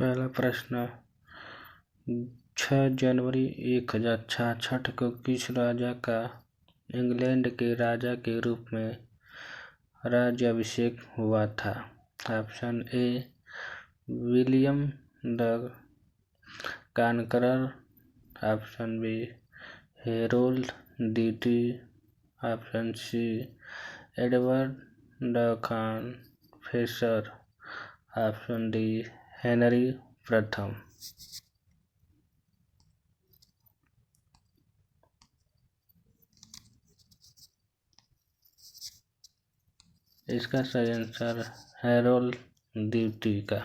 पहला प्रश्न, 6 जनवरी 1066 को किस राजा का इंग्लैंड के राजा के रूप में राज्याभिषेक हुआ था? Option A William the Conqueror, option B Harold द्वितीय, option C Edward the Confessor, option D Henry प्रथम। इसका सही आंसर हेरोल्ड द्वितीय का।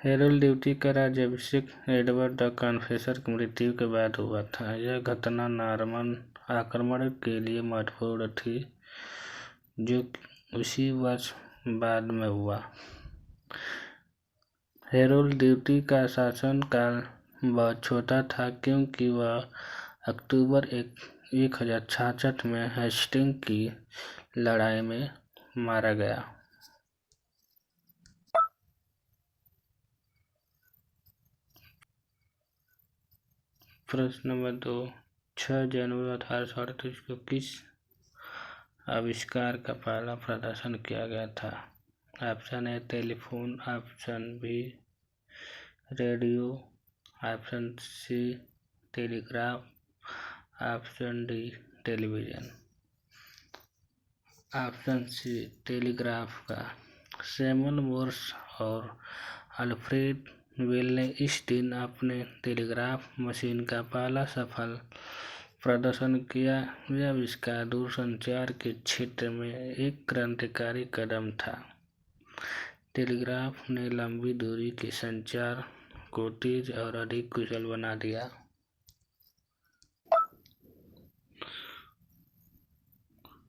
हेरोल्ड द्वितीय का राज्याभिषेक एडवर्ड द कन्फेसर की मृत्यु के बाद हुआ था। यह घटना नॉर्मन आक्रमण के लिए महत्वपूर्ण थी, जो उसी वर्ष बाद में हुआ। हेरोल्ड द्वितीय का शासनकाल बहुत छोटा था, क्योंकि वह अक्टूबर 1066 में हेस्टिंग्स की लड़ाई में मारा गया। प्रश्न नंबर 2, 6 जनवरी 1838 को किस आविष्कार का पहला प्रदर्शन किया गया था? Option A telephone, option B radio, option C telegraph, option D television. Option C telegraph का। सैमुअल मोर्स और अल्फ्रेड बेल ने इस दिन अपने टेलीग्राफ मशीन का पहला सफल प्रदर्शन किया। यह आविष्कार दूरसंचार के क्षेत्र में एक क्रांतिकारी कदम था। टेलीग्राफ ने लंबी दूरी के संचार को तेज और अधिक कुशल बना दिया।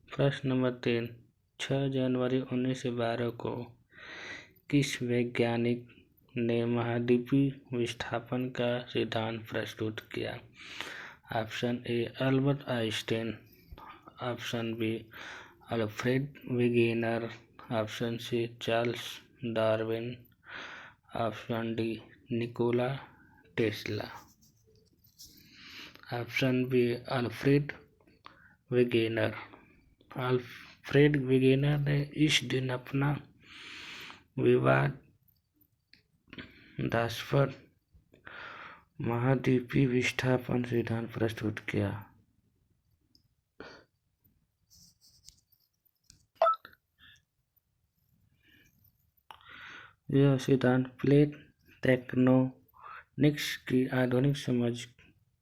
प्रश्न नंबर 3, 6 जनवरी 1912 को किस वैज्ञानिक ने महाद्वीपीय विस्थापन का सिद्धांत प्रस्तुत किया? Option A Albert Einstein, option B Alfred Wegener, option C Charles Darwin, option D Nikola Tesla. Option B Alfred Wegener. Alfred Wegener ने इस दिन अपना विवादास्पद महाद्वीपीय विस्थापन सिद्धांत प्रस्तुत किया। यह सिद्धांत प्लेट टेक्टोनिक्स की आधुनिक समझ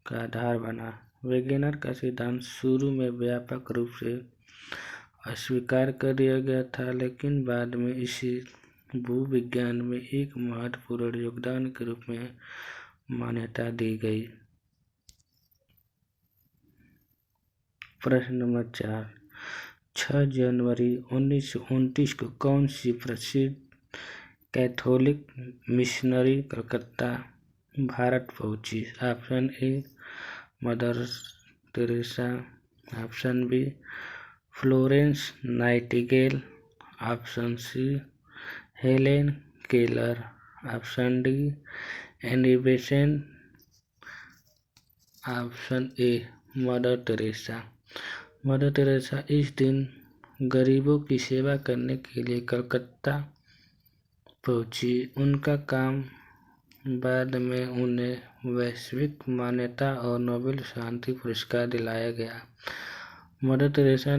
का आधार बना। वीगेनर का सिद्धांत शुरू में व्यापक रूप से अस्वीकार कर दिया गया था, लेकिन बाद में इसे भूविज्ञान में एक महत्वपूर्ण योगदान के रूप में मान्यता दी गई। प्रश्न नंबर 4, 6 जनवरी 1929 को कौन सी प्रसिद्ध कैथोलिक मिशनरी कलकत्ता भारत पहुंची? Option A Mother Teresa, option B Florence Nightingale, option C Helen Keller, option D Annie Besant, option A Mother Teresa. Mother Teresa इस दिन गरीबों की सेवा करने के लिए कलकत्ता पहुंची। उनका काम बाद में उन्हें वैश्विक मान्यता और नोबेल शांति पुरस्कार दिलाया गया। मदर टेरेसा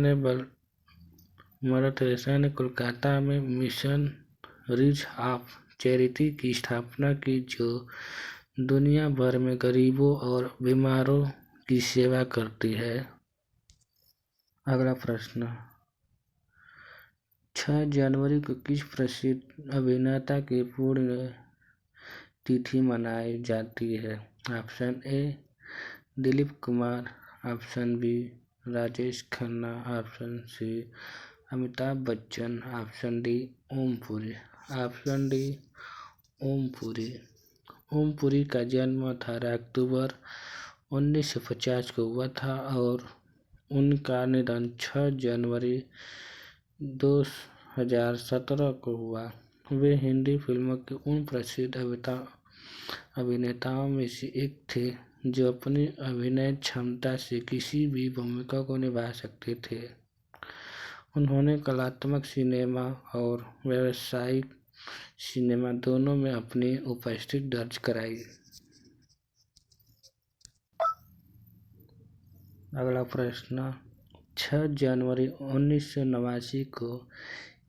ने कोलकाता में मिशनरीज ऑफ चैरिटी की स्थापना की, जो दुनिया भर में गरीबों और बीमारों की सेवा करती है। अगला प्रश्न, 6 जनवरी को किस प्रसिद्ध अभिनेता की पुण्य तिथि मनाई जाती है? Option A Dilip Kumar, option B Rajesh Khanna, option C Amitabh Bachchan, option D Om Puri. Option D Om Puri. Om Puri का जन्म 18 अक्टूबर 1950 को हुआ था और उनका निधन 6 जनवरी 2017 को हुआ। वे हिंदी फिल्मों के उन प्रसिद्ध अभिनेताओं में से एक थे जो अपनी अभिनय क्षमता से किसी भी भूमिका को निभा सकते थे। उन्होंने कलात्मक सिनेमा और व्यावसायिक सिनेमा दोनों में अपनी उपस्थिति दर्ज कराई। अगला प्रश्न, 6 जनवरी 1989 को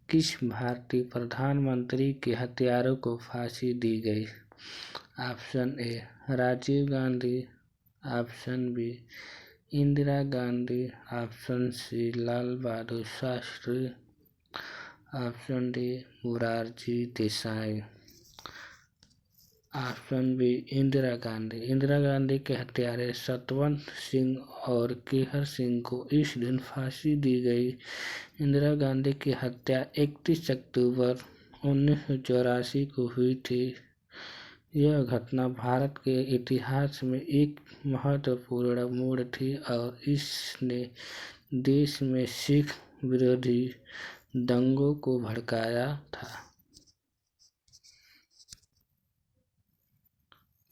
किस भारतीय प्रधानमंत्री के हत्यारों को फांसी दी गई? Option A Rajiv Gandhi, option B Indira Gandhi, option C Lal Bahadur Shastri, option D Morarji Desai. Option B Indira Gandhi. Indira Gandhi के हत्यारे सतवंत सिंह और केहर सिंह को इस दिन फांसी दी गई। इंदिरा गांधी की हत्या 31 अक्टूबर 1984 को हुई थी। यह घटना भारत के इतिहास में एक महत्वपूर्ण मोड़ थी और इसने देश में सिख विरोधी दंगों को भड़काया था।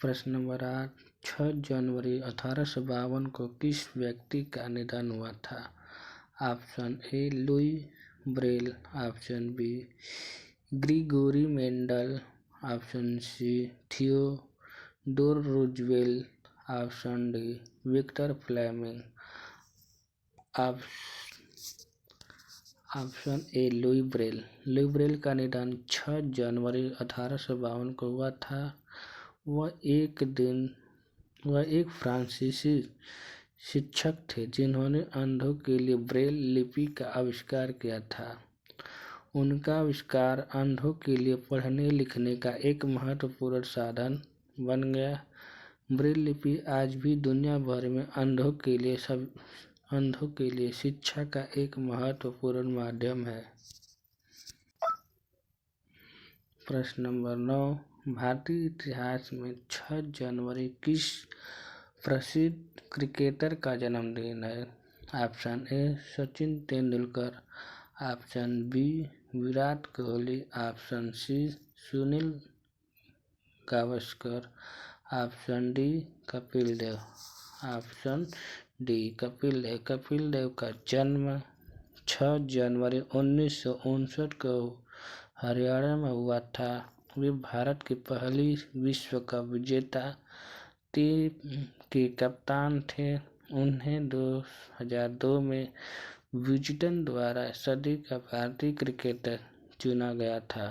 प्रश्न नंबर 8, 6 जनवरी 1852 को किस व्यक्ति का निधन हुआ था? Option A Louis Braille, option B Gregory Mendel, option C Theodore Roosevelt, option D Victor Fleming. Option A Louis Braille. Louis Braille का निधन 6 जनवरी 1852 को हुआ था। वह एक फ्रांसीसी शिक्षक थे जिन्होंने अंधों के लिए ब्रेल लिपि का आविष्कार किया था। उनका आविष्कार अंधों के लिए पढ़ने लिखने का एक महत्वपूर्ण साधन बन गया। ब्रेल लिपि आज भी दुनिया भर में अंधों के लिए शिक्षा का एक महत्वपूर्ण माध्यम है। प्रश्न नंबर 9, भारतीय इतिहास में 6 जनवरी किस प्रसिद्ध क्रिकेटर का जन्मदिन है? Option A Sachin Tendulkar, option B Virat Kohli, option C Sunil Gavaskar, option D Kapil Dev. Option D Kapil Dev. Kapil Dev का जन्म 6 जनवरी 1959 को हरियाणा में हुआ था। वे भारत की पहली विश्व कप विजेता टीम के कप्तान थे। उन्हें 2002 में विजडन द्वारा सदी का भारतीय क्रिकेटर चुना गया था।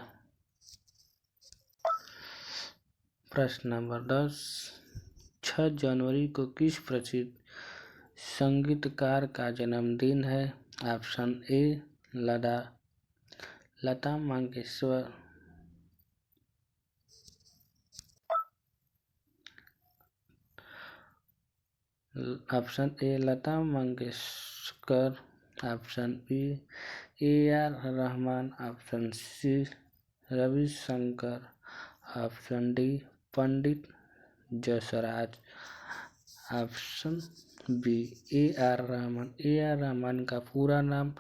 प्रश्न नंबर 10, 6 जनवरी को किस प्रसिद्ध संगीतकार का जन्मदिन है? Option A Lata Mangeshkar, option A Lata Mangeshkar, option B AR Rahman, option C Ravishankar, option D Pandit Jasraj. Option B AR Rahman. AR Rahman का पूरा नाम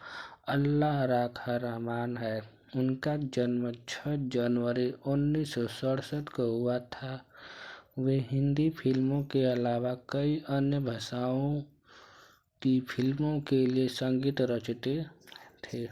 अल्लाह राखा रहमान है। उनका जन्म 6 जनवरी 1967 को हुआ था। वे हिंदी फिल्मों के अलावा कई अन्य भाषाओं की फिल्मों के लिए संगीत रचते थे।